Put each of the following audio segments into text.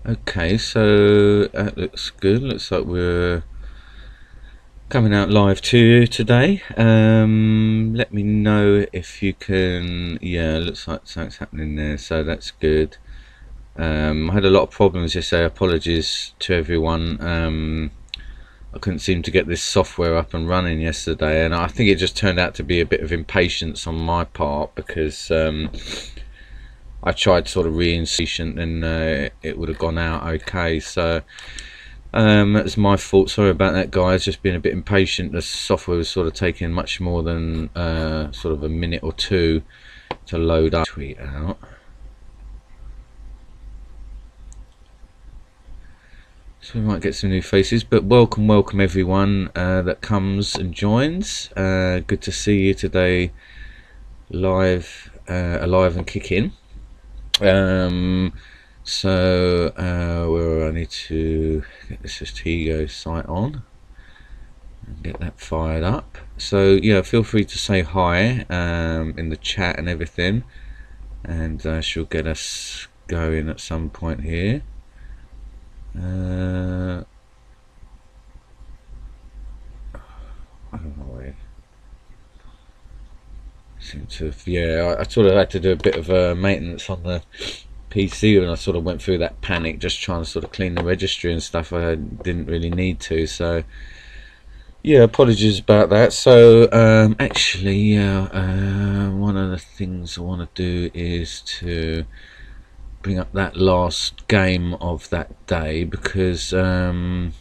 Okay, so that looks good. Looks like we're coming out live to you today. Let me know if you can. Yeah, looks like something's happening there, so that's good. I had a lot of problems yesterday. Apologies to everyone. I couldn't seem to get this software up and running yesterday, and I think it just turned out to be a bit of impatience on my part because I tried sort of reinstalling and it would have gone out okay. So that's my fault. Sorry about that, guys. Just being a bit impatient. The software was sort of taking much more than sort of a minute or two to load up. Tweet out. So we might get some new faces, but welcome everyone that comes and joins. Good to see you today, live, alive and kicking. So where I need to get the Stratego site on and get that fired up. So yeah, feel free to say hi in the chat and everything, and she'll get us going at some point here. I don't know where. Seem to have, yeah, I sort of had to do a bit of maintenance on the PC, and I sort of went through that panic just trying to sort of clean the registry and stuff. I didn't really need to, so yeah, apologies about that. So actually, yeah, one of the things I want to do is to bring up that last game of that day, because there's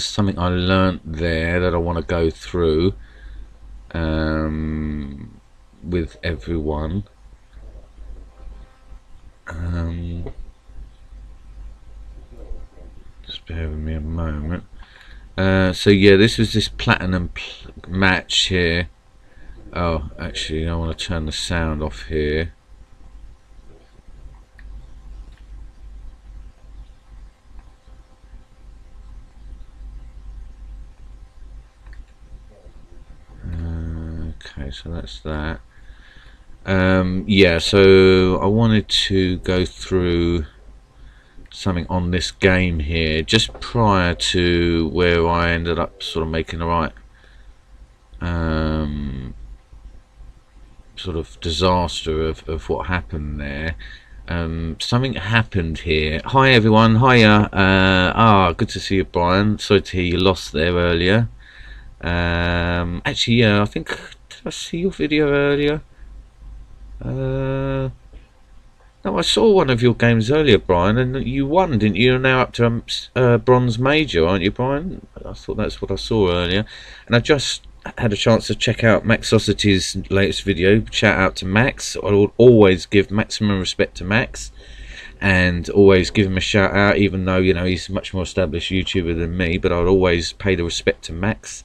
something I learnt there that I want to go through with everyone. Just bear with me a moment. So yeah, this was this platinum match here. Oh, actually I want to turn the sound off here. Okay, so that's that. Yeah, so I wanted to go through something on this game here just prior to where I ended up sort of making the right sort of disaster of what happened there. Something happened here. Hi everyone, hiya. Good to see you, Brian. Sorry to hear you lost there earlier. Actually, yeah, I think, did I see your video earlier? No, I saw one of your games earlier, Brian, and you won, didn't you? You're now up to bronze major, aren't you, Brian? I thought that's what I saw earlier, and I just had a chance to check out Max Osity's latest video. Shout out to Max. I will always give maximum respect to Max, and always give him a shout out, even though, you know, he's a much more established YouTuber than me, but I'd always pay the respect to Max.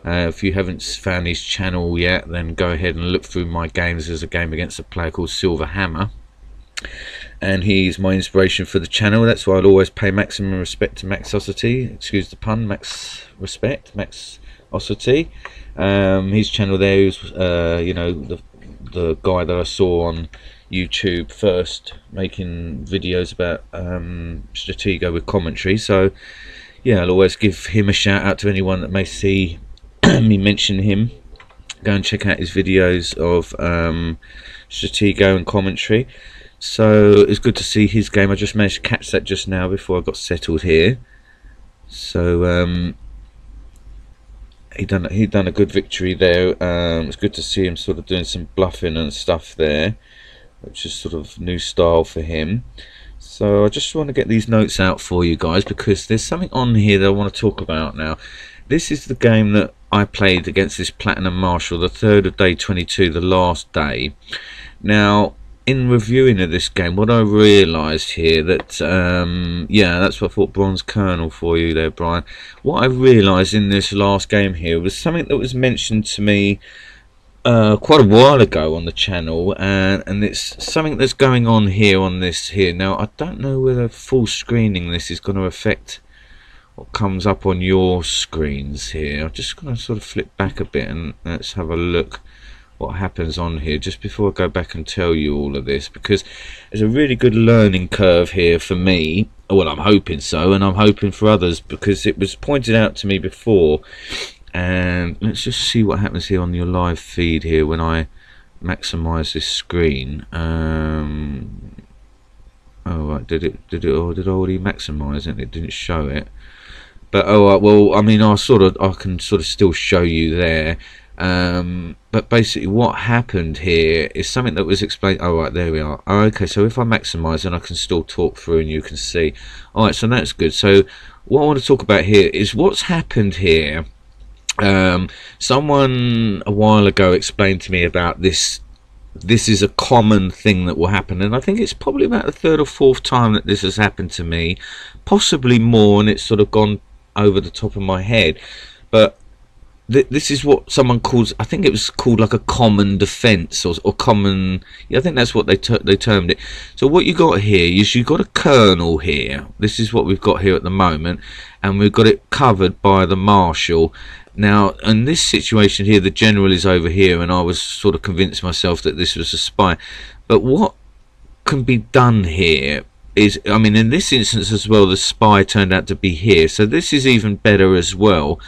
If you haven't found his channel yet, then go ahead and look through my games. There's a game against a player called Silver Hammer, and he's my inspiration for the channel. That's why I'd always pay maximum respect to Max Osity. Excuse the pun, Max respect, Max Osity. His channel there is, you know, the guy that I saw on YouTube first making videos about Stratego with commentary. So yeah, I'll always give him a shout out to anyone that may see me mention him. Go and check out his videos of Stratego and commentary. So it's good to see his game. I just managed to catch that just now before I got settled here. So he done a good victory there. It's good to see him sort of doing some bluffing and stuff there, which is sort of new style for him. So I just want to get these notes out for you guys, because there's something on here that I want to talk about now. This is the game that I played against this Platinum Marshal, the 3rd of day 22, the last day. Now, in reviewing of this game, what I realised here that, yeah, that's what I thought, Bronze Colonel for you there, Brian. What I realised in this last game here was something that was mentioned to me quite a while ago on the channel, and it's something that's going on here on this here. Now, I don't know whether full screening this is going to affect what comes up on your screens here. I'm just going to sort of flip back a bit and let's have a look what happens on here just before I go back and tell you all of this, because there's a really good learning curve here for me. Well, I'm hoping so, and I'm hoping for others, because it was pointed out to me before. And let's just see what happens here on your live feed here when I maximize this screen. Oh right, did I already maximize it? It didn't show it. But oh right, well, I mean, I can sort of still show you there. But basically what happened here is something that was explained. Oh right, there we are. Oh, okay, so if I maximize, then I can still talk through and you can see. All right, so that's good. So what I want to talk about here is what's happened here. Someone a while ago explained to me about this. This is a common thing that will happen, and I think it's probably about the third or fourth time that this has happened to me, possibly more, and it's sort of gone over the top of my head. But this is what someone calls, I think it was called like a common defense, or common, yeah, I think that's what they termed it. So what you got here is you got a kernel here. This is what we've got here at the moment, and we've got it covered by the marshal. Now in this situation here, the general is over here, and I was sort of convinced myself that this was a spy. But what can be done here is, I mean, in this instance as well, the spy turned out to be here, so this is even better as well.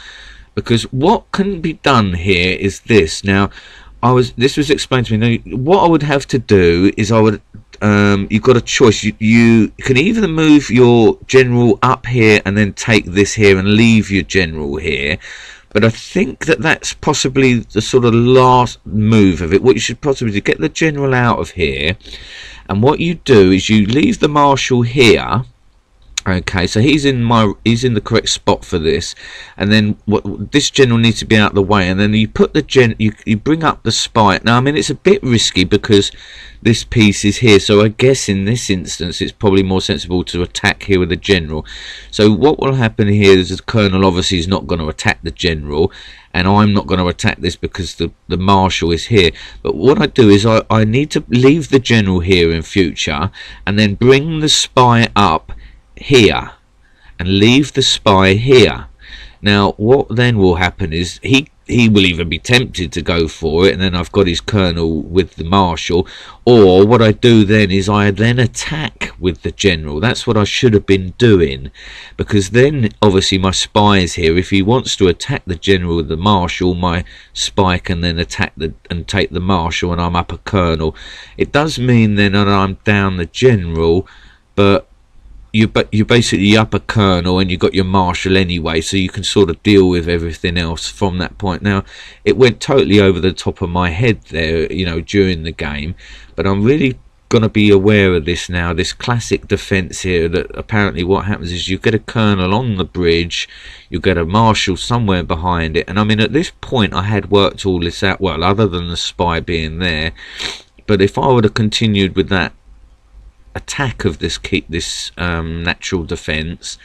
Because what can be done here is this. Now, this was explained to me. Now, what I would have to do is you've got a choice. You can either move your general up here and then take this here and leave your general here. But I think that that's possibly the sort of last move of it. What you should possibly do, get the general out of here. And what you do is you leave the marshal here. Okay, so he's in the correct spot for this, and then this general needs to be out of the way, and then you put the you bring up the spy. Now I mean, it's a bit risky because this piece is here, so I guess in this instance it's probably more sensible to attack here with the general. So what will happen here is the colonel obviously is not going to attack the general, and I'm not going to attack this because the marshal is here. But what I do is I need to leave the general here in future, and then bring the spy up here and leave the spy here. Now what then will happen is he will either be tempted to go for it, and then I've got his colonel with the marshal, or what I do then is I then attack with the general. That's what I should have been doing, because then obviously my spy is here. If he wants to attack the general with the marshal, my spy can then attack and take the marshal, and I'm up a colonel. It does mean then that I'm down the general, but you basically up a colonel and you got your marshal anyway, so you can sort of deal with everything else from that point. Now it went totally over the top of my head there, you know, during the game, but I'm really going to be aware of this now, this classic defense here, that apparently what happens is you get a colonel on the bridge, you get a marshal somewhere behind it. And I mean, at this point I had worked all this out, well, other than the spy being there. But if I would have continued with that attack of this natural defense,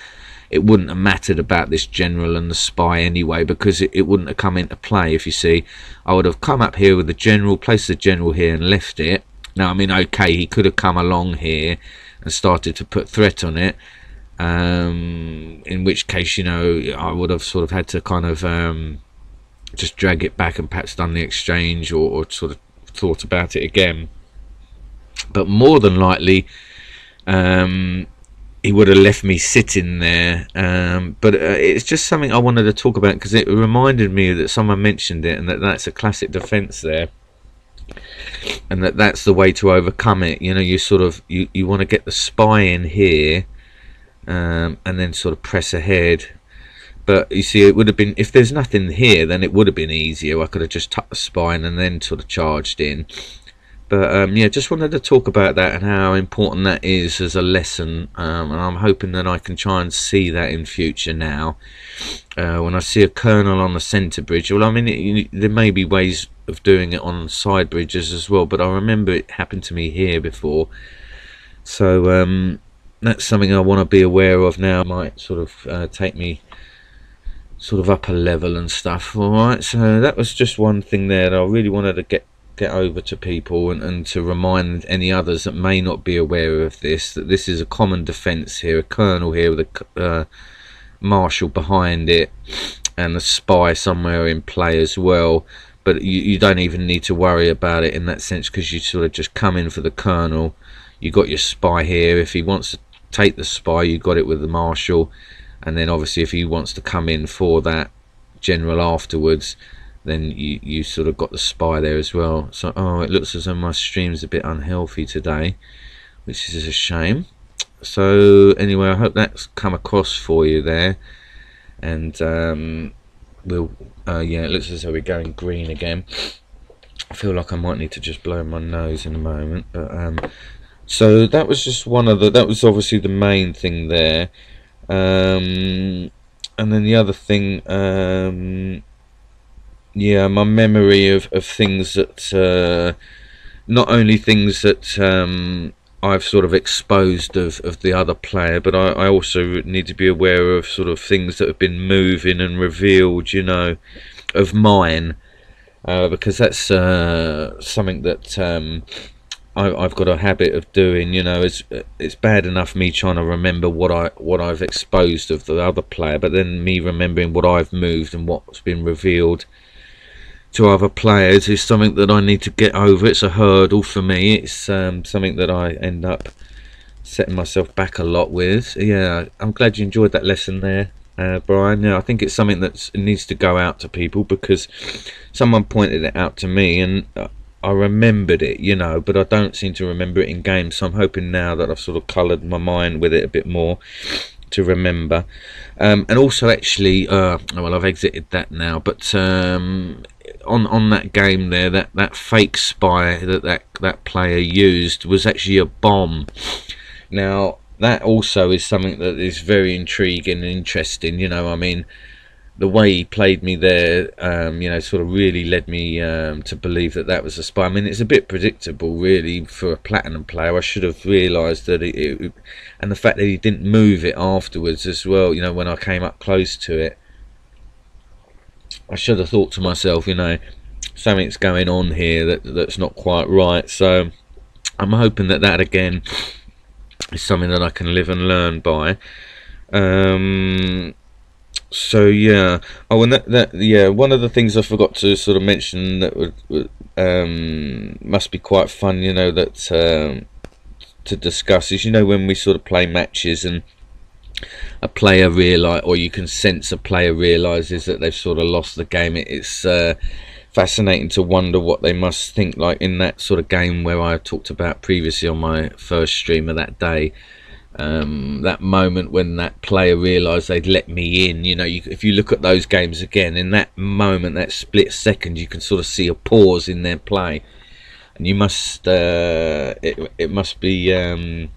it wouldn't have mattered about this general and the spy anyway, because it wouldn't have come into play. If you see, I would have come up here with the general, placed the general here and left it. Now I mean, okay, he could have come along here and started to put threat on it, in which case, you know, I would have sort of had to kind of just drag it back and perhaps done the exchange, or sort of thought about it again. But more than likely he would have left me sitting there. But it's just something I wanted to talk about, because it reminded me that someone mentioned it, and that's a classic defense there, and that's the way to overcome it. You know, you sort of you want to get the spy in here, and then sort of press ahead. But you see, it would have been, if there's nothing here, then it would have been easier. I could have just tucked the spy in and then sort of charged in. But yeah, just wanted to talk about that and how important that is as a lesson, and I'm hoping that I can try and see that in future now. When I see a colonel on the centre bridge, well, I mean, there may be ways of doing it on side bridges as well, but I remember it happened to me here before. So that's something I want to be aware of now. It might sort of take me sort of up a level and stuff. Alright, so that was just one thing there that I really wanted to get over to people, and to remind any others that may not be aware of this, that this is a common defense here, a colonel here with a marshal behind it and a spy somewhere in play as well. but you don't even need to worry about it in that sense, because you sort of just come in for the colonel. You got your spy here. If he wants to take the spy, you got it with the marshal, and then obviously if he wants to come in for that general afterwards, then you sort of got the spy there as well. So it looks as though my stream's a bit unhealthy today, which is a shame. So anyway, I hope that's come across for you there. And we'll yeah, it looks as though we're going green again. I feel like I might need to just blow my nose in a moment, but so that was just that was obviously the main thing there. And then the other thing, yeah, my memory of things that not only things that I've sort of exposed of the other player, but I also need to be aware of sort of things that have been moving and revealed, you know, of mine, because that's something that I've got a habit of doing. You know, it's bad enough me trying to remember what I've exposed of the other player, but then me remembering what I've moved and what's been revealed to other players is something that I need to get over. It's a hurdle for me. It's something that I end up setting myself back a lot with. Yeah, I'm glad you enjoyed that lesson there, Brian. Yeah, I think it's something that needs to go out to people, because someone pointed it out to me and I remembered it, you know, but I don't seem to remember it in games. So I'm hoping now that I've sort of coloured my mind with it a bit more to remember. And also, actually, well, I've exited that now, but on that game there, that fake spy that player used was actually a bomb. Now that also is something that is very intriguing and interesting. You know, I mean, the way he played me there, you know, sort of really led me to believe that was a spy. I mean, it's a bit predictable, really, for a platinum player. I should have realised that and the fact that he didn't move it afterwards as well. You know, when I came up close to it, I should have thought to myself, you know, something's going on here that's not quite right. So I'm hoping that again is something that I can live and learn by. So yeah. Oh, and yeah, one of the things I forgot to sort of mention that would must be quite fun, you know, that to discuss is, you know, when we sort of play matches and a player realise, or you can sense a player realises that they've sort of lost the game. It's fascinating to wonder what they must think, like in that sort of game where I talked about previously on my first stream of that day. That moment when that player realised they'd let me in, you know, if you look at those games again, in that moment, that split second, you can sort of see a pause in their play, and you must it must be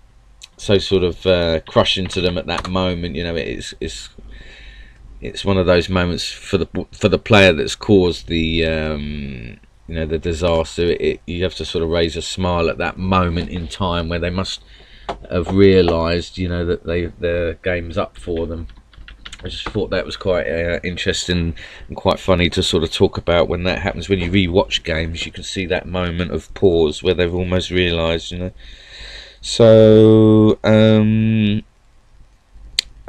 so sort of crushing to them at that moment. You know, it's one of those moments for the player that's caused the you know, the disaster. You have to sort of raise a smile at that moment in time where they must have realised, you know, that their game's up for them. I just thought that was quite interesting and quite funny to sort of talk about when that happens. When you re-watch games, you can see that moment of pause where they've almost realised, you know. So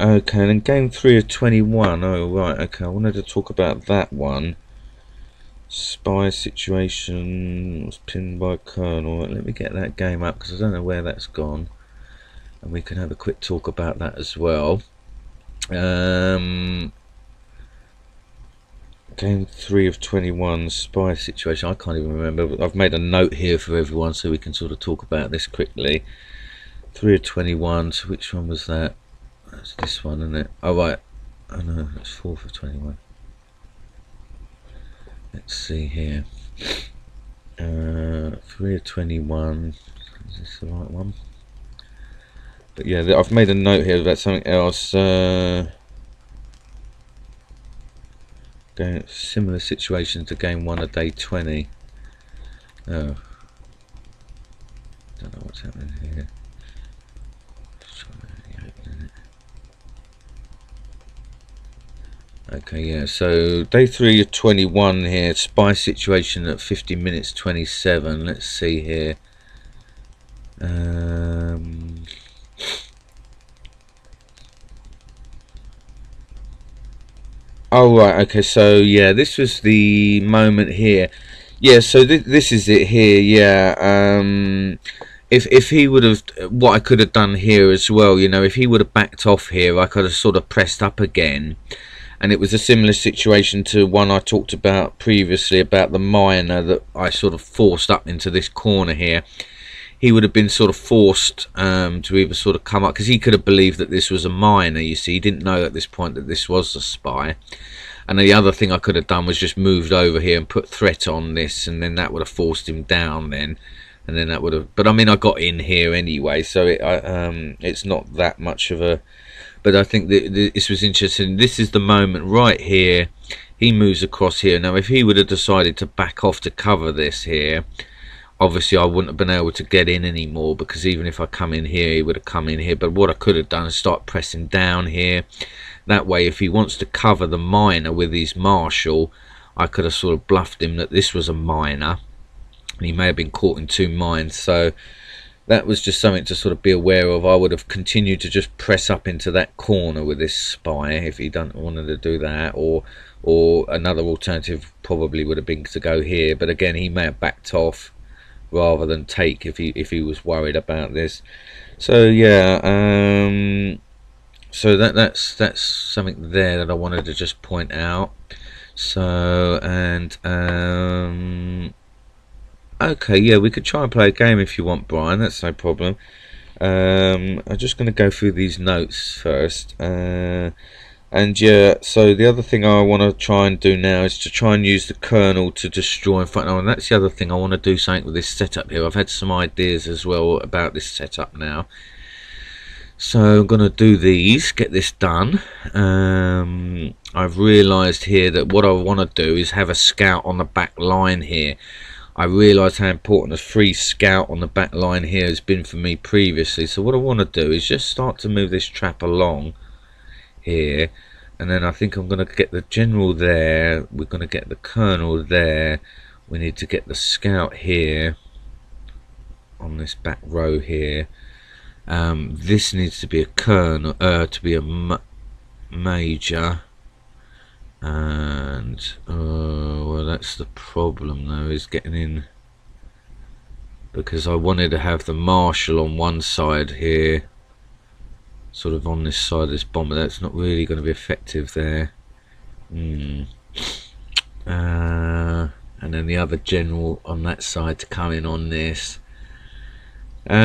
okay, then game 3 of 21. Oh right, okay, I wanted to talk about that one. Spy situation, was pinned by Colonel. Let me get that game up, because I don't know where that's gone, and we can have a quick talk about that as well. Game 3 of 21, spy situation. I can't even remember, but I've made a note here for everyone so we can sort of talk about this quickly. 3 of 21, so which one was that? That's this one, isn't it? Oh right, oh no, that's 4th of 21. Let's see here. 3 of 21, is this the right one? But yeah, I've made a note here about something else. Going similar situation to game 1 of day 20. Oh, don't know what's happening here. Okay, yeah, so day 3 of 21 here, spy situation at 50 minutes 27. Let's see here. Oh right, okay. So yeah, this was the moment here. Yeah, so this is it here. Yeah. If he would have, what I could have done here as well, you know, if he would have backed off here, I could have sort of pressed up again, and it was a similar situation to one I talked about previously about the miner that I sort of forced up into this corner here. He would have been sort of forced to either sort of come up, because he could have believed that this was a miner, you see. He didn't know at this point that this was a spy. And the other thing I could have done was just moved over here and put threat on this, and then that would have forced him down then. And then that would have, but I mean, I got in here anyway, so it's not that much of a, but I think that this was interesting. This is the moment right here. He moves across here. Now if he would have decided to back off to cover this here, obviously I wouldn't have been able to get in anymore, because even if I come in here, he would have come in here. But what I could have done is start pressing down here. That way, if he wants to cover the miner with his marshal, I could have sort of bluffed him that this was a miner, and he may have been caught in two mines. So that was just something to sort of be aware of. I would have continued to just press up into that corner with this spy if he didn't wanted to do that, or another alternative probably would have been to go here. But again, he may have backed off rather than take if he was worried about this. So yeah, so that's something there that I wanted to just point out. So, and okay, yeah, we could try and play a game if you want, Brian. That's no problem. I'm just going to go through these notes first. And yeah, so the other thing I want to try and do now is to try and use the kernel to destroy in front. Oh, and that's the other thing, I want to do something with this setup here. I've had some ideas as well about this setup now. So I'm going to do these, get this done. I've realised here that what I want to do is have a scout on the back line here. I realised how important a free scout on the back line here has been for me previously. So what I want to do is just start to move this trap along here, and then I think I'm going to get the general there, we're going to get the colonel there, we need to get the scout here on this back row here. This needs to be a colonel, to be a major, and well, that's the problem though, is getting in, because I wanted to have the marshal on one side here, sort of on this side of this bomber. That's not really going to be effective there. And then the other general on that side to come in on this. But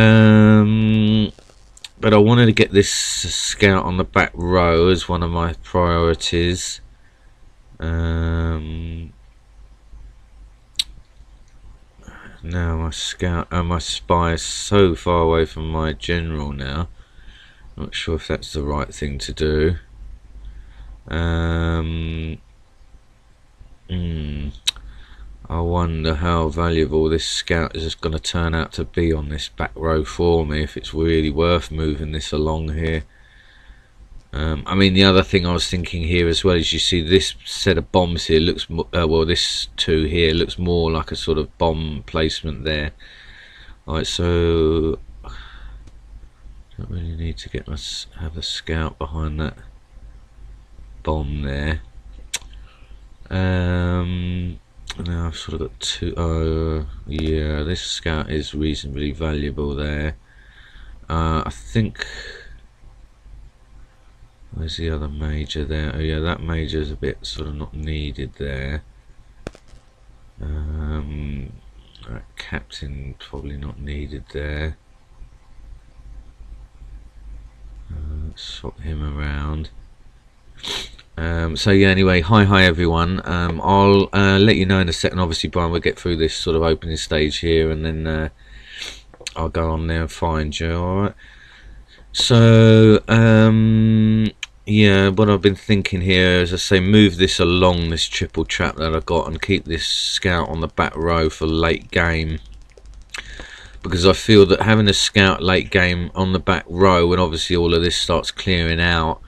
I wanted to get this scout on the back row as one of my priorities. Now my scout, my spy is so far away from my general now. Not sure if that's the right thing to do. I wonder how valuable this scout is going to turn out to be on this back row for me, if it's really worth moving this along here. I mean, the other thing I was thinking here as well is, you see this set of bombs here looks well, this two here looks more like a sort of bomb placement there. Alright, so don't really need to get have a scout behind that bomb there. Now I've sort of got two. Yeah, this scout is reasonably valuable there. I think, where's the other major there? Oh yeah, that major is a bit sort of not needed there. That captain probably not needed there. Let's swap him around. So yeah, anyway, hi everyone. I'll let you know in a second. Obviously, Brian, we'll get through this sort of opening stage here, and then I'll go on there and find you. Alright. So yeah, what I've been thinking here is, I say, move this along this triple trap that I got, and keep this scout on the back row for late game. Because I feel that having a scout late game on the back row, when obviously all of this starts clearing out,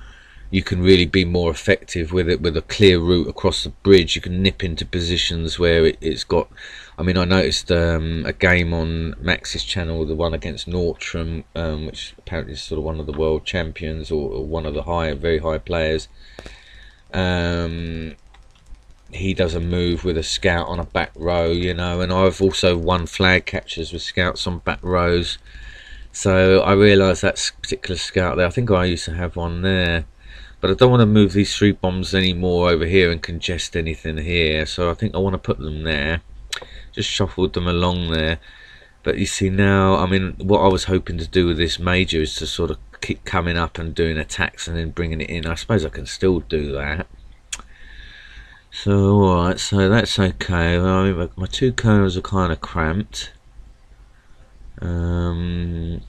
you can really be more effective with it, with a clear route across the bridge. You can nip into positions where it's got, I mean, I noticed a game on Max's channel, the one against Nordstrom, which apparently is sort of one of the world champions, or one of the very high players. He does a move with a scout on a back row, you know, and I've also won flag catches with scouts on back rows. So I realised that particular scout there, I think I used to have one there, but I don't want to move these 3 bombs anymore over here and congest anything here, so I think I want to put them there. Just shuffled them along there. But you see now, I mean, what I was hoping to do with this major is to sort of keep coming up and doing attacks and then bringing it in. I suppose I can still do that. So alright, so that's okay. I mean, my 2 colonels are kind of cramped, and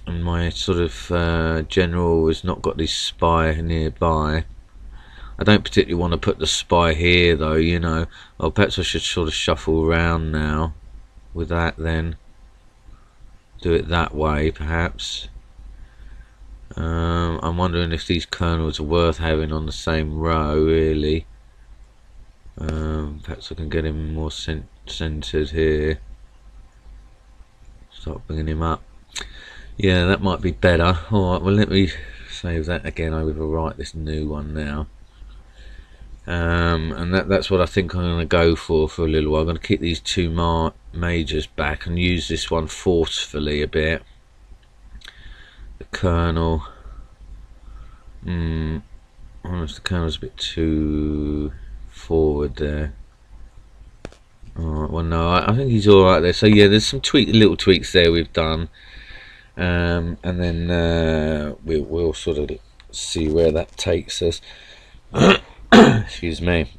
my sort of general has not got this spy nearby. I don't particularly want to put the spy here though, you know. Well, perhaps I should sort of shuffle around now with that, then do it that way perhaps. I'm wondering if these colonels are worth having on the same row, really. Perhaps I can get him more centered here. Start bringing him up. Yeah, that might be better. Alright, well, let me save that again. I will write this new one now. And that's what I think I'm going to go for a little while. I'm going to keep these 2 majors back and use this one forcefully a bit. The colonel. Almost the colonel's a bit too forward there. Alright, well no, I think he's alright there. So yeah, there's some little tweaks there we've done, and then we'll sort of see where that takes us. Excuse me.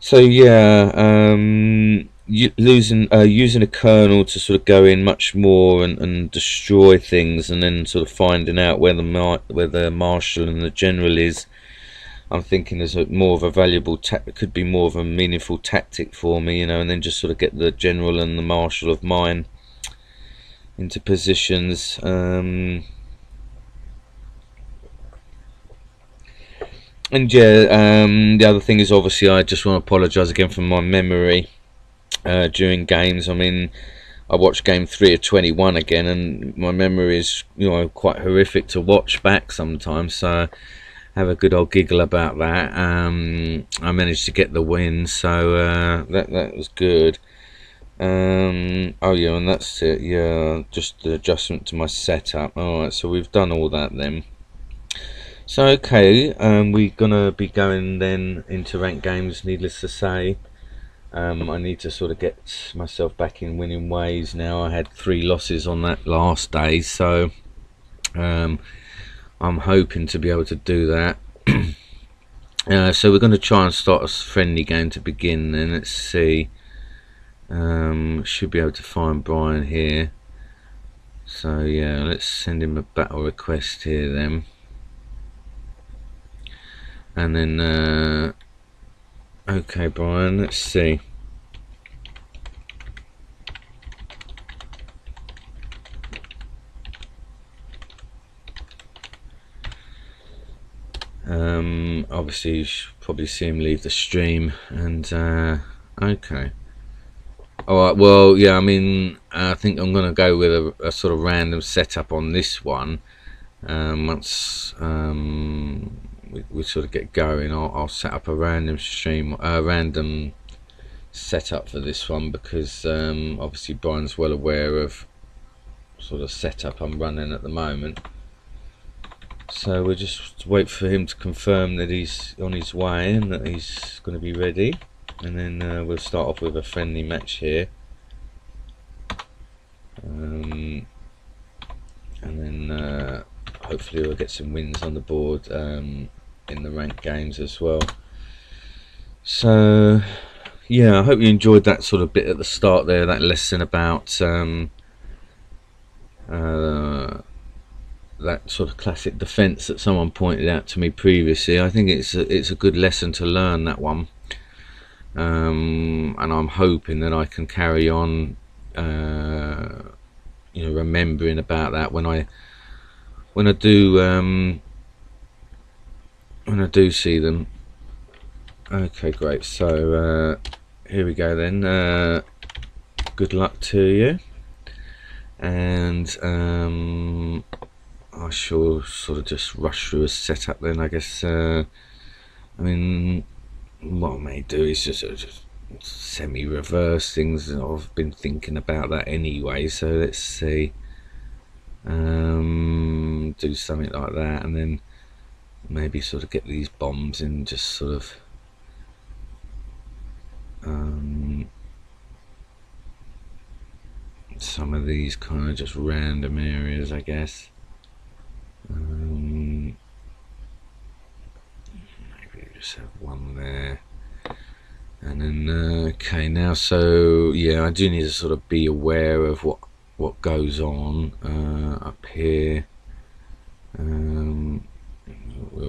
So yeah, using a colonel to sort of go in much more and destroy things, and then sort of finding out where the marshal and the general is. I'm thinking there's more of a valuable could be more of a meaningful tactic for me, you know, and then just sort of get the general and the marshal of mine into positions. And yeah, the other thing is, obviously, I just want to apologise again for my memory during games. I mean, I watched game 3 of 21 again, and my memory is, you know, quite horrific to watch back sometimes. So have a good old giggle about that. I managed to get the win, so that was good. Oh yeah, and that's it. Yeah, just the adjustment to my setup. Alright, so we've done all that then. So okay, we're gonna be going then into ranked games, needless to say. I need to sort of get myself back in winning ways now. I had 3 losses on that last day, so I'm hoping to be able to do that. So we're going to try and start a friendly game to begin then. Let's see. Should be able to find Brian here. So yeah, let's send him a battle request here then. And then okay, Brian, let's see. Obviously you should probably see him leave the stream, and okay. Alright, well yeah, I mean, I think I'm going to go with a sort of random setup on this one. Once we sort of get going, I'll set up a random stream, random setup for this one, because obviously Brian's well aware of sort of setup I'm running at the moment. So we'll just wait for him to confirm that he's on his way and that he's going to be ready, and then we'll start off with a friendly match here. And then hopefully we'll get some wins on the board in the ranked games as well. So yeah, I hope you enjoyed that sort of bit at the start there, that lesson about that sort of classic defense that someone pointed out to me previously. I think it's a good lesson to learn, that one, and I'm hoping that I can carry on you know, remembering about that when I do see them. Okay, great. So here we go then. Good luck to you, and I I shall sort of just rush through a setup then, I guess. I mean, what I may do is just semi-reverse things. I've been thinking about that anyway, so let's see. Do something like that, and then maybe sort of get these bombs in, just sort of some of these kind of just random areas, I guess. Maybe just have one there, and then okay, now, so yeah, I do need to sort of be aware of what goes on up here. We'll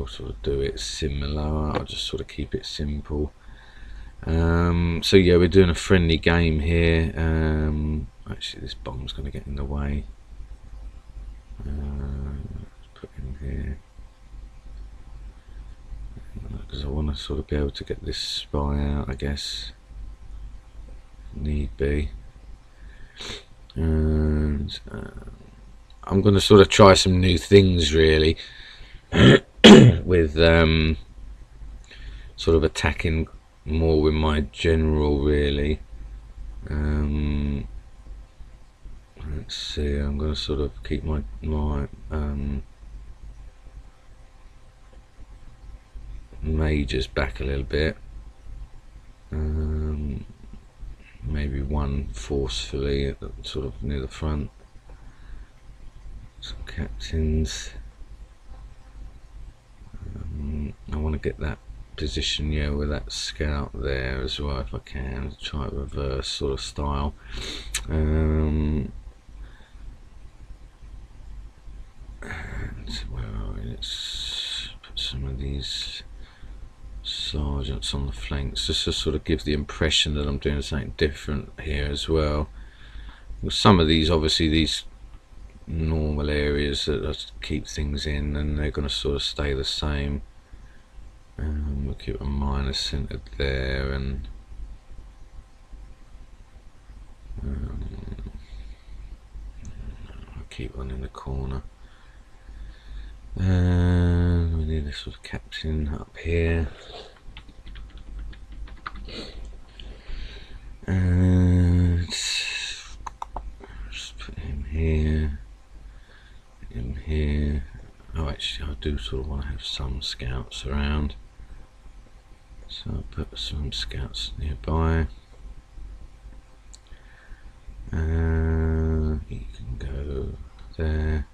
sort of do it similar. I'll just sort of keep it simple. So yeah, we're doing a friendly game here. Actually, this bomb's going to get in the way. Let's put in here, because I want to sort of be able to get this spy out, I guess, need be. And I'm going to sort of try some new things, really, with sort of attacking more with my general, really. Let's see, I'm going to sort of keep my majors back a little bit. Maybe one forcefully at the, sort of near the front. Some captains. I want to get that position, yeah, with that scout there as well, if I can. Try a reverse sort of style. And where are we? Let's put some of these sergeants on the flanks, just to sort of give the impression that I'm doing something different here as well. With some of these, obviously these normal areas that I keep things in, and they're going to sort of stay the same. We'll keep a minor centered there, and I'll keep one in the corner. And we need a sort of captain up here. And just put him here, him here. Oh, actually, I do sort of want to have some scouts around, so I'll put some scouts nearby. You can go there.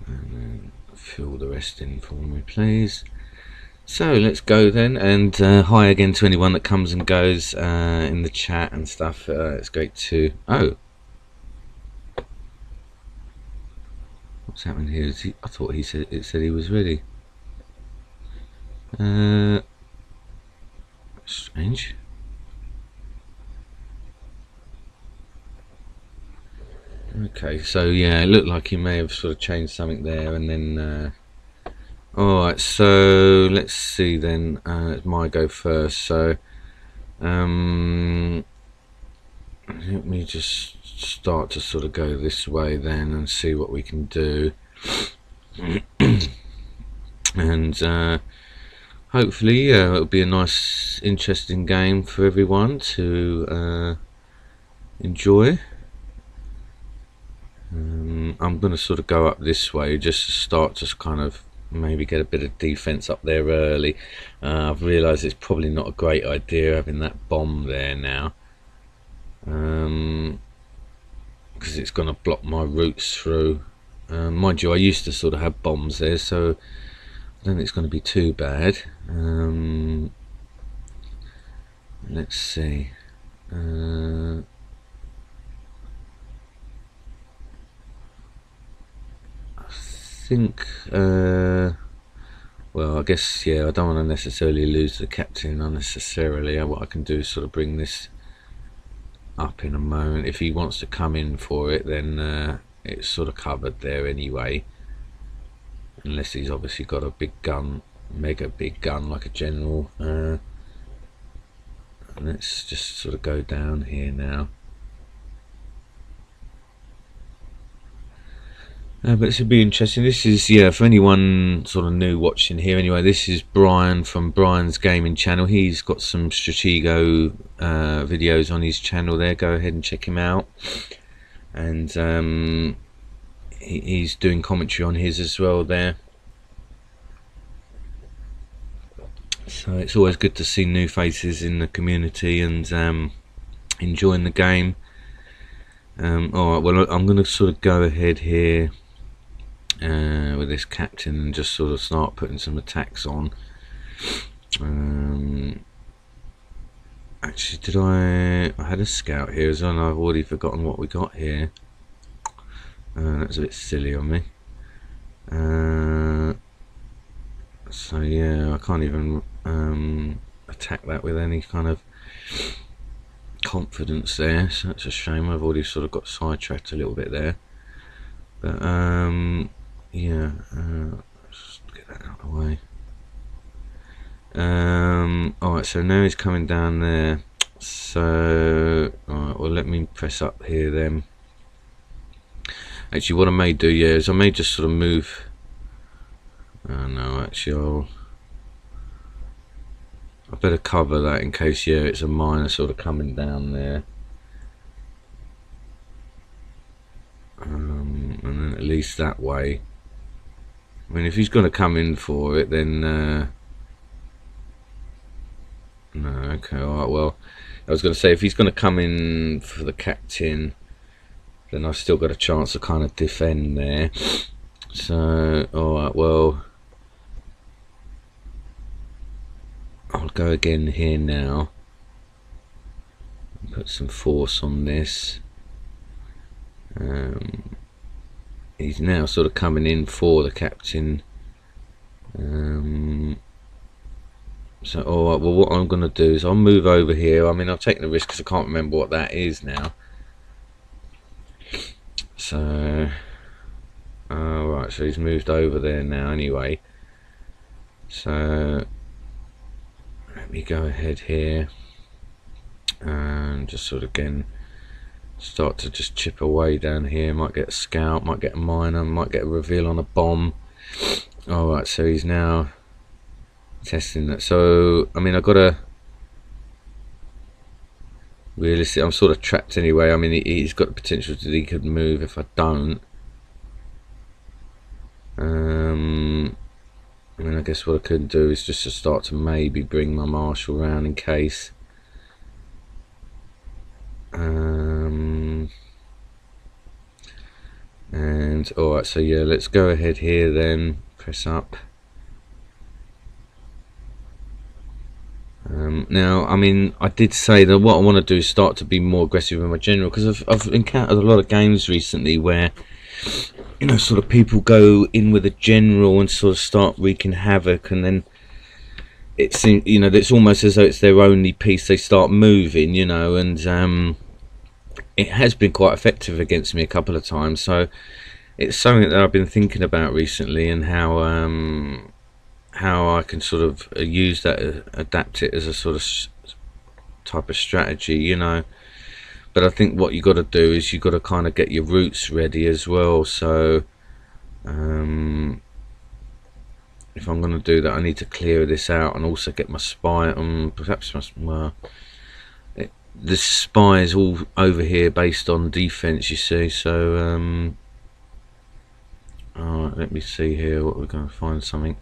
And then fill the rest in for me, please. So let's go then, and hi again to anyone that comes and goes in the chat and stuff. It's great to... Oh, what's happening here? Is he... I thought he said it said he was ready. Strange. Okay, so yeah, it looked like he may have sort of changed something there, and then alright, so let's see then. It's my go first, so let me just start to sort of go this way then and see what we can do. And hopefully it'll be a nice, interesting game for everyone to enjoy. I'm going to sort of go up this way just to start, just kind of maybe get a bit of defense up there early. I've realised it's probably not a great idea having that bomb there now, because it's going to block my routes through. Mind you, I used to sort of have bombs there, so I don't think it's going to be too bad. Let's see. I think well, I guess, yeah, I don't want to necessarily lose the captain unnecessarily. What I can do is sort of bring this up in a moment. If he wants to come in for it, then it's sort of covered there anyway, unless he's obviously got a big gun, mega big gun like a general. Let's just sort of go down here now. But this will be interesting. This is, yeah, for anyone sort of new watching here anyway, this is Brian from Brian's Gaming Channel. He's got some Stratego videos on his channel there. Go ahead and check him out. And he's doing commentary on his as well there. So it's always good to see new faces in the community and enjoying the game. Alright, well, I'm going to sort of go ahead here with this captain and just sort of start putting some attacks on. Actually, did I had a scout here as well, and I've already forgotten what we got here. That's a bit silly on me. So yeah, I can't even attack that with any kind of confidence there, so that's a shame. I've already sort of got sidetracked a little bit there, but yeah, just get that out of the way. Alright, so now he's coming down there, so alright, well, let me press up here then. Actually, what I may do, yeah, is I may just sort of move. No, actually, I better cover that in case, yeah, it's a miner sort of coming down there. And then at least that way, I mean, if he's going to come in for it, then no, okay, alright, well, I was going to say, if he's going to come in for the captain, then I've still got a chance to kind of defend there. So, alright, well, I'll go again here now. Put some force on this. He's now sort of coming in for the captain. So, alright, well, what I'm going to do is I'll move over here. I mean, I've taken a risk because I can't remember what that is now. So, alright, so he's moved over there now anyway. So, let me go ahead here and just sort of again start to just chip away down here. Might get a scout, might get a miner, might get a reveal on a bomb. Alright, so he's now testing that. So, I mean, I've got to realistically, I'm sort of trapped anyway. I mean, he's got the potential that he could move if I don't. I mean, I guess what I could do is just to start to maybe bring my marshal round in case. And alright, so yeah, let's go ahead here then, press up. Now, I mean, I did say that what I want to do is start to be more aggressive in my general, because I've encountered a lot of games recently where, you know, sort of people go in with a general and sort of start wreaking havoc, and then it seems, you know, it's almost as though it's their only piece. They start moving, you know, and it has been quite effective against me a couple of times. So it's something that I've been thinking about recently, and how I can sort of use that, adapt it as a sort of type of strategy, you know. But I think what you got to do is you got to kind of get your roots ready as well. So if I'm going to do that, I need to clear this out and also get my spy on. Perhaps the spy is all over here based on defense, you see. So alright, let me see here what we're going to find something.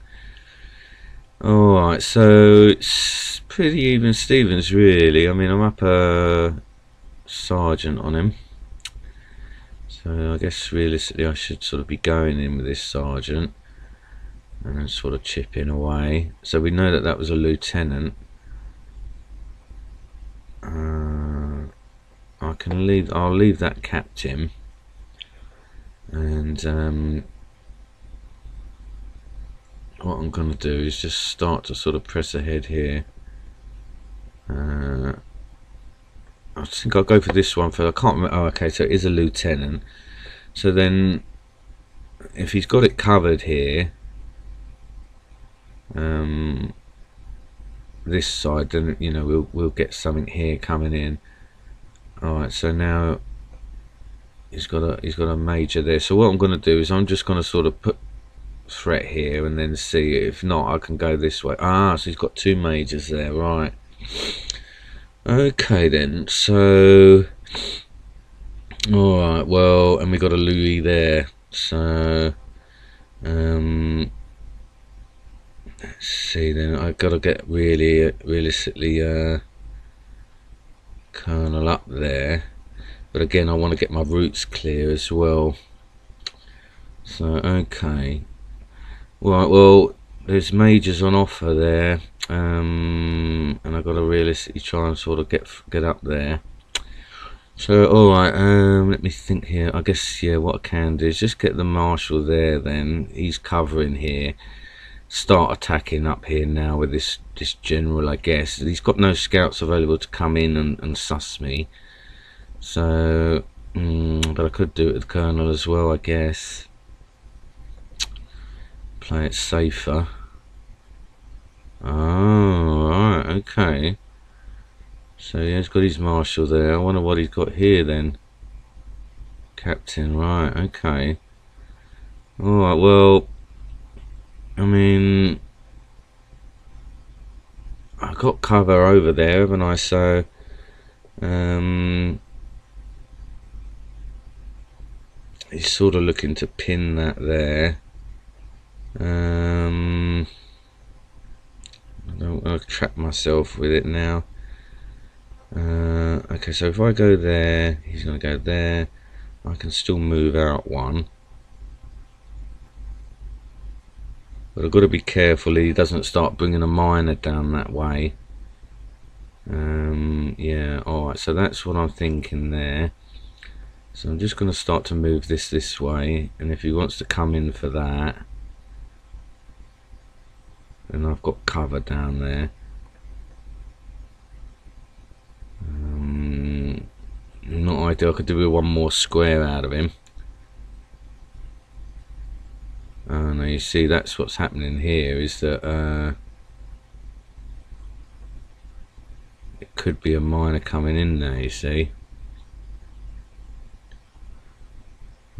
Alright, so it's pretty even Stevens really. I mean, I'm up a sergeant on him, so I guess realistically I should sort of be going in with this sergeant and then sort of chipping away. So we know that that was a lieutenant. I'll leave that captain, and what I'm going to do is just start to sort of press ahead here. I think I'll go for this one for, I can't remember. Oh, okay, so it is a lieutenant. So then if he's got it covered here, this side, then, you know, we'll get something here coming in. Alright, so now he's got a major there. So what I'm going to do is I'm just going to sort of put threat here and then see. If not, I can go this way. So he's got 2 majors there, right? Okay then. So all right, well, and we got a Louis there. So let's see then. I've got to get realistically Colonel up there, but again I want to get my routes clear as well. So okay, right, well, there's majors on offer there, and I've got to realistically try and sort of get up there. So alright, let me think here. I guess, yeah, what I can do is just get the marshal there then. He's covering here. Start attacking up here now with this general, I guess. He's got no scouts available to come in and suss me. So, but I could do it with Colonel as well, I guess. Play it safer. Oh, right, okay. So yeah, he's got his marshal there. I wonder what he's got here then. Captain, right, okay. Alright, well, I mean, I got cover over there, haven't I? So, he's sort of looking to pin that there. I don't want to trap myself with it now. Okay, so if I go there, he's going to go there. I can still move out one, but I've got to be careful he doesn't start bringing a miner down that way. Yeah, alright, so that's what I'm thinking there. So I'm just going to start to move this way, and if he wants to come in for that, then I've got cover down there. Not ideal. I could do with one more square out of him. Now you see that's what's happening here, is that it could be a miner coming in there, you see.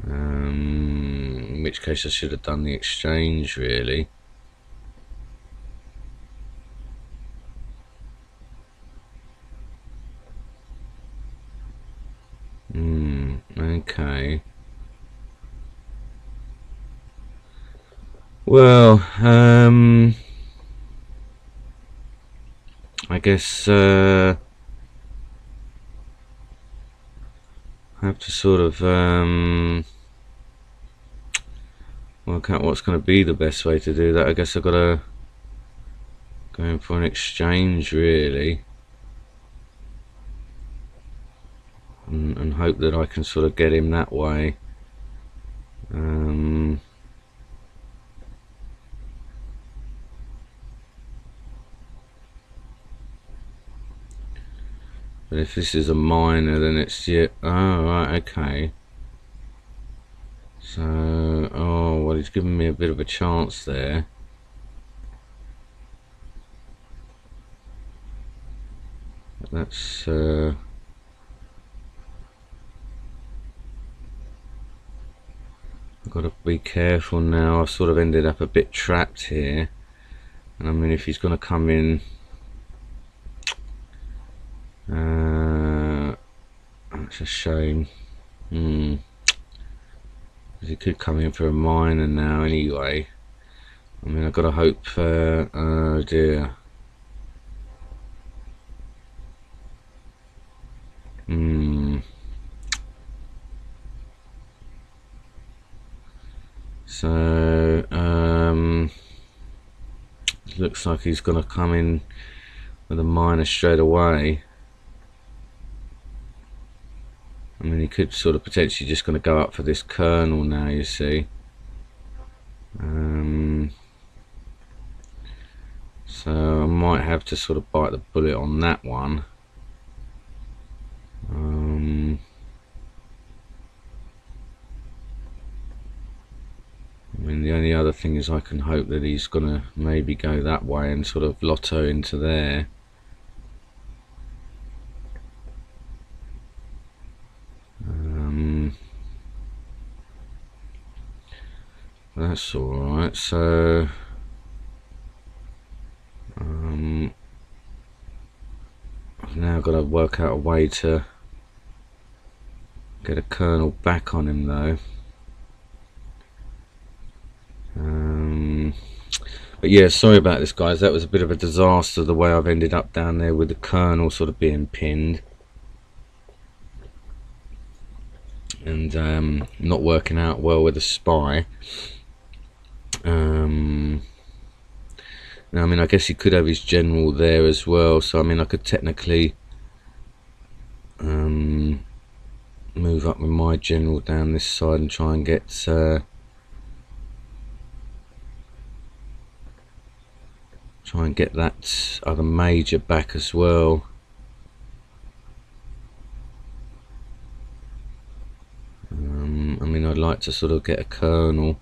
In which case I should have done the exchange really. Okay. Well, I guess I have to sort of work out what's going to be the best way to do that. I guess I've got to go in for an exchange really, and hope that I can sort of get him that way. But if this is a miner, then it's oh right, okay. So well, he's given me a bit of a chance there. That's I've got to be careful now. I've sort of ended up a bit trapped here, and I mean, if he's going to come in, that's a shame. He could come in for a miner now anyway. I mean, I've got to hope. Oh dear. So looks like he's gonna come in with a miner straight away. I mean, he could sort of potentially just gonna go up for this colonel now, you see. So I might have to sort of bite the bullet on that one. I mean, the only other thing is I can hope that he's gonna maybe go that way and sort of lotto into there. That's alright. So I've now got to work out a way to get a kernel back on him though. But yeah, sorry about this guys, that was a bit of a disaster the way I've ended up down there with the kernel sort of being pinned and not working out well with the spy. Now, I mean, I guess he could have his general there as well, so I mean I could technically move up with my general down this side and try and get that other major back as well. I mean, I'd like to sort of get a colonel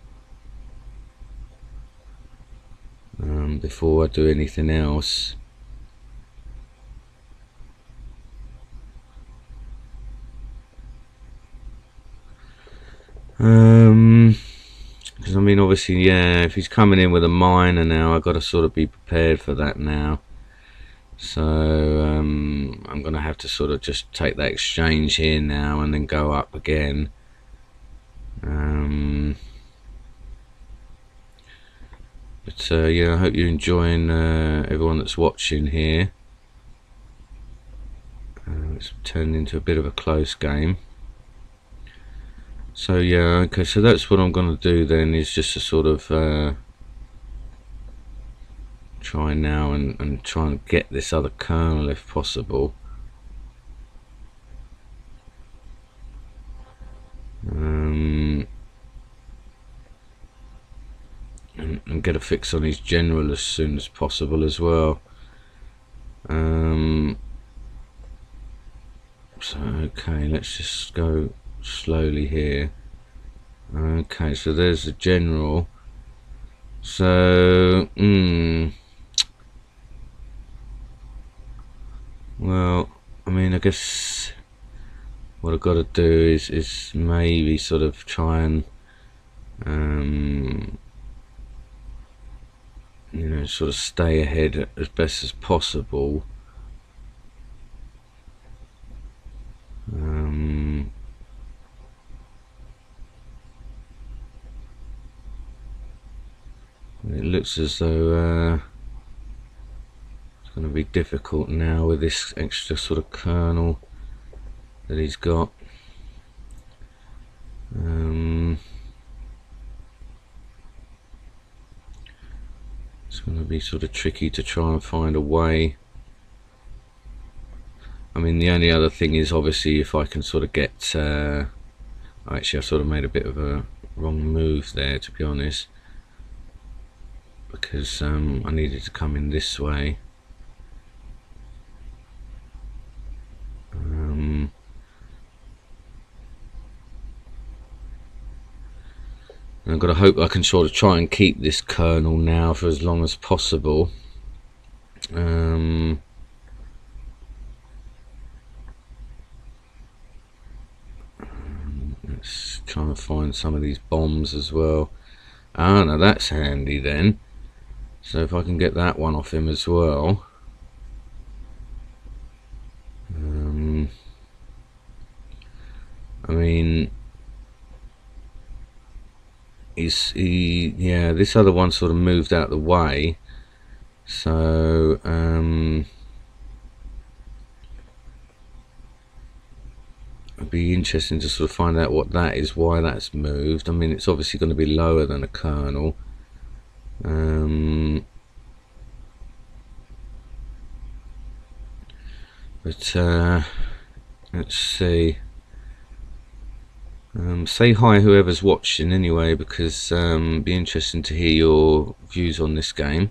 before I do anything else. Because I mean, obviously, yeah, if he's coming in with a minor now, I've got to sort of be prepared for that now. So I'm going to have to sort of just take that exchange here now and then go up again. But yeah, I hope you're enjoying everyone that's watching here. It's turned into a bit of a close game. So yeah, okay, so that's what I'm going to do then, is just to sort of try now and try and get this other kernel if possible. And get a fix on his general as soon as possible as well. So okay, let's just go slowly here. Okay, so there's the general. So well, I mean, I guess what I've got to do is maybe sort of try and you know, sort of stay ahead as best as possible. It looks as though it's going to be difficult now with this extra sort of kernel that he's got. It's going to be sort of tricky to try and find a way. I mean, the only other thing is obviously if I can sort of get actually I sort of made a bit of a wrong move there, to be honest, because I needed to come in this way. I've got to hope I can sort of try and keep this kernel now for as long as possible. Let's try and find some of these bombs as well. Ah, now that's handy then. So if I can get that one off him as well. I mean, yeah, this other one sort of moved out the way, so it'd be interesting to sort of find out what that is, why that's moved. I mean, it's obviously going to be lower than a kernel. But let's see. Say hi whoever's watching anyway, because it'd be interesting to hear your views on this game.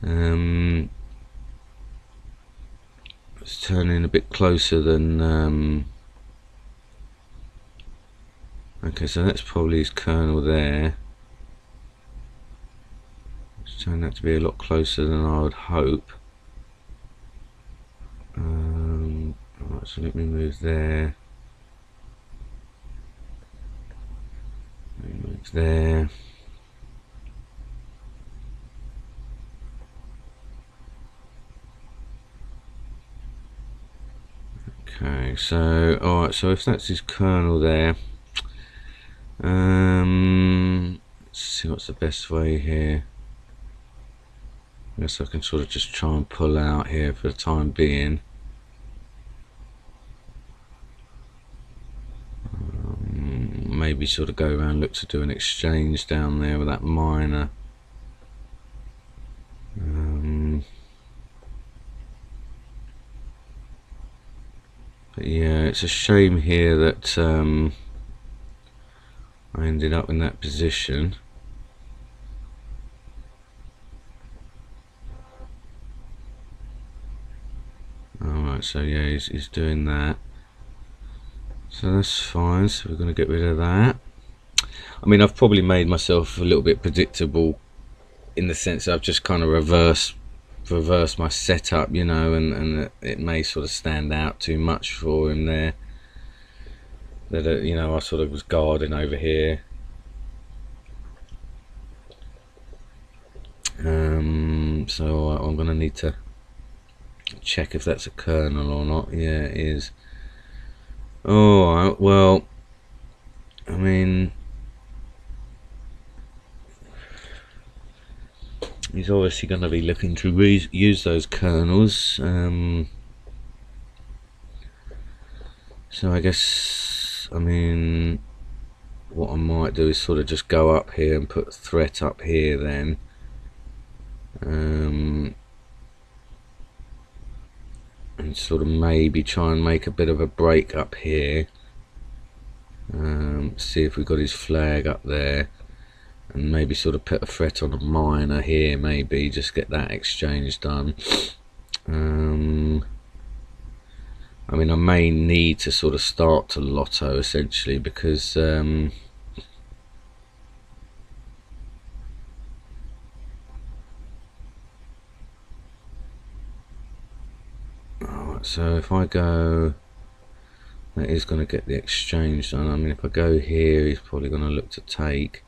Let's turn in a bit closer than okay, so that's probably his kernel there. It's turned out to be a lot closer than I would hope. Right, so let me move there. there. Okay, so alright, so if that's his kernel there, let's see what's the best way here. I guess I can sort of just try and pull out here for the time being. Maybe sort of go around, look to do an exchange down there with that miner. But yeah, it's a shame here that I ended up in that position. Alright, so yeah, he's doing that. So that's fine, so we're going to get rid of that. I mean, I've probably made myself a little bit predictable in the sense that I've just kind of reversed my setup, you know, and it may sort of stand out too much for him there. That you know, I sort of was guarding over here. So I'm going to need to check if that's a kernel or not. Yeah, it is. Oh, well, I mean, he's obviously going to be looking to use those kernels. So I guess, I mean, what I might do is sort of just go up here and put a threat up here then. And sort of maybe try and make a bit of a break up here. See if we got his flag up there, and maybe sort of put a threat on a miner here, maybe just get that exchange done. I mean, I may need to sort of start to lotto essentially, because so if I go, that is going to get the exchange done. I mean, if I go here, he's probably going to look to take.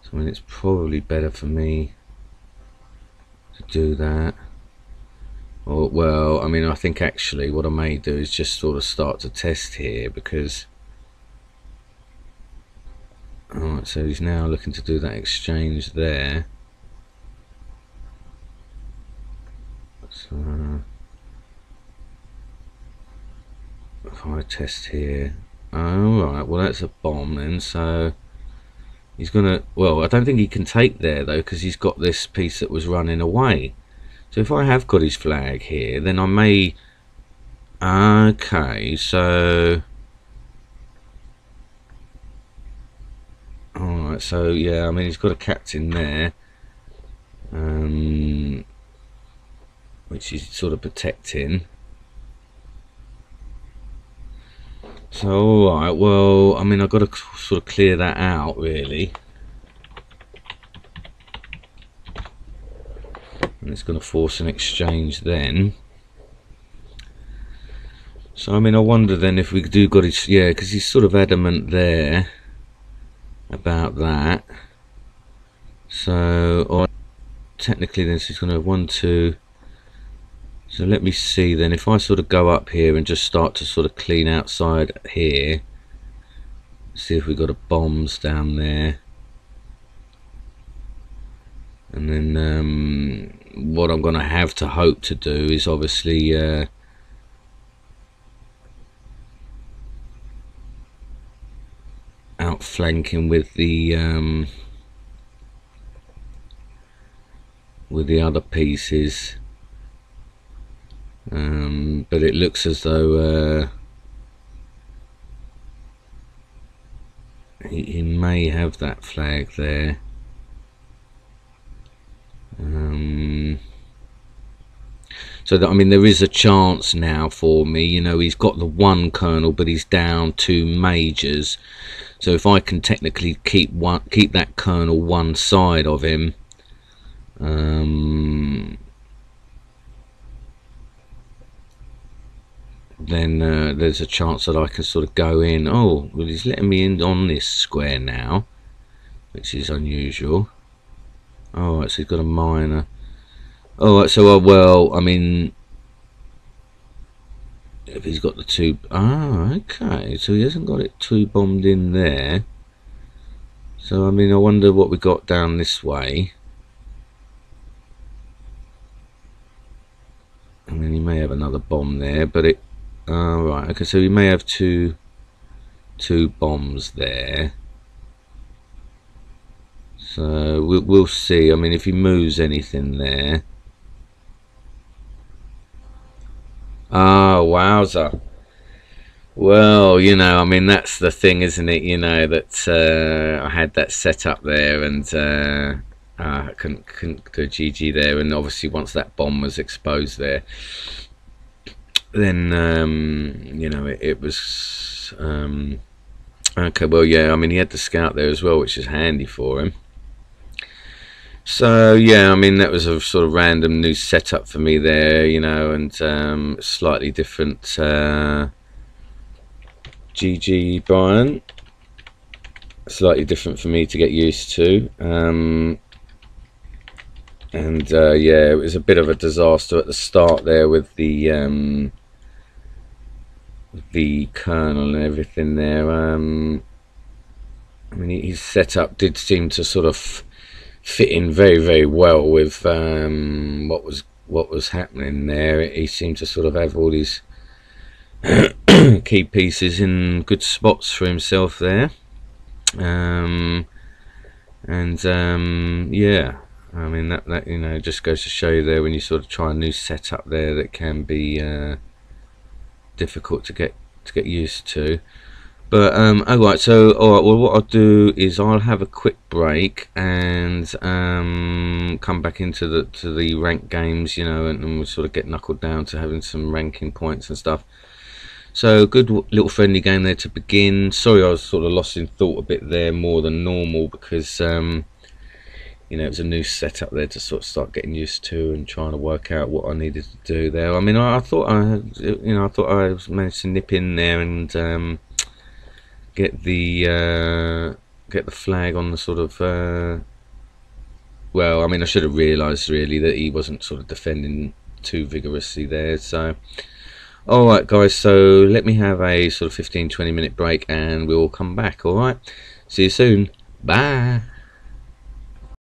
So I mean, it's probably better for me to do that. Or, well, I mean, I think actually what I may do is just sort of start to test here, because alright, so he's now looking to do that exchange there. So if I test here, alright, well that's a bomb then, so he's gonna, well, I don't think he can take there though, because he's got this piece that was running away. So if I have got his flag here, then I may, okay, so alright, so yeah, I mean, he's got a captain there, which he's sort of protecting. So alright, well, I mean, I've got to sort of clear that out really, and it's going to force an exchange then. So I mean, I wonder then if we do got his, yeah, because he's sort of adamant there about that. So or technically then he's going to have 1, 2. So let me see then, if I sort of go up here and just start to sort of clean outside here, see if we've got a bombs down there. And then what I'm going to have to hope to do is obviously outflanking with the other pieces. But it looks as though he may have that flag there. So that, I mean, there is a chance now for me, you know, he's got the 1 kernel but he's down 2 majors. So if I can technically keep that kernel one side of him, then there's a chance that I can sort of go in. Oh, well, he's letting me in on this square now. which is unusual. Alright, so he's got a minor. Alright, so well, I mean, if he's got the two, okay, so he hasn't got it two bombed in there. So I mean, I wonder what we got down this way. I mean, he may have another bomb there, but it, right, okay, so he may have two bombs there. So we'll see. I mean, if he moves anything there. Ah, wowza. Well, you know, I mean, that's the thing, isn't it? You know, that I had that set up there, and I couldn't do a GG there. And obviously, once that bomb was exposed there, then you know, it was okay. Well, yeah, I mean, he had the scout there as well, which is handy for him. So yeah, I mean, that was a sort of random new setup for me there, you know, and slightly different. GG, Brian. Slightly different for me to get used to. And yeah, it was a bit of a disaster at the start there with the kernel and everything there. I mean, his setup did seem to sort of fit in very, very well with what was happening there. He seemed to sort of have all these key pieces in good spots for himself there. Yeah, I mean, that you know, just goes to show you there, when you sort of try a new setup there, that can be difficult to get used to. But alright, so alright, well, what I'll do is I'll have a quick break and come back into the ranked games, you know, and we'll sort of get knuckled down to having some ranking points and stuff. So good little friendly game there to begin. Sorry, I was sort of lost in thought a bit there, more than normal, because you know, it was a new setup there to sort of start getting used to and trying to work out what I needed to do there. I mean, I thought I managed to nip in there and get the flag on the sort of well, I mean, I should have realised really that he wasn't sort of defending too vigorously there. So alright guys, so let me have a sort of 15-20 minute break and we'll come back. Alright, see you soon, bye.